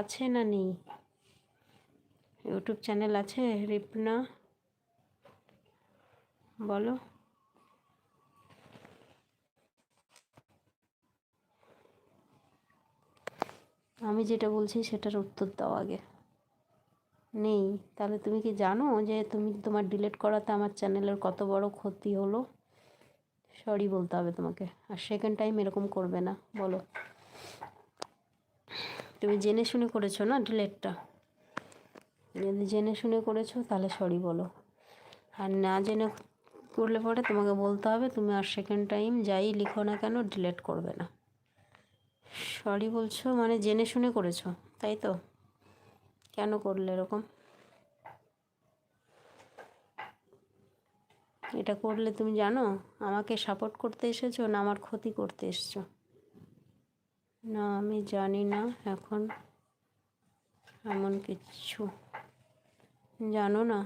আছে না নেই? ইউটিউব চ্যানেল আছে রিপনা? বলো। আমি যেটা বলছি সেটার উত্তর দাও আগে। নেই? তাহলে তুমি কি জানো যে তোমার ডিলিট করাতে আমার চ্যানেলের কত বড় ক্ষতি হলো? সরি বলতে হবে তোমাকে, আর সেকেন্ড টাইম এরকম করবে না। বলো, তুমি জেনে শুনে করেছো না ডিলিটটা? যদি জেনে শুনে করেছো তাহলে সরি বলো, আর না জেনে করলে পরে তোমাকে বলতে হবে তুমি আর সেকেন্ড টাইম যাই লিখো না কেন ডিলিট করবে না। সরি বলছো মানে জেনে শুনে করেছো, তাই তো? কেন করলে এরকম? এটা করলে তুমি জানো আমাকে সাপোর্ট করতে এসেছো না আমার ক্ষতি করতে এসেছো? না, আমি জানি না এখন এমন কিচ্ছু। জানো না?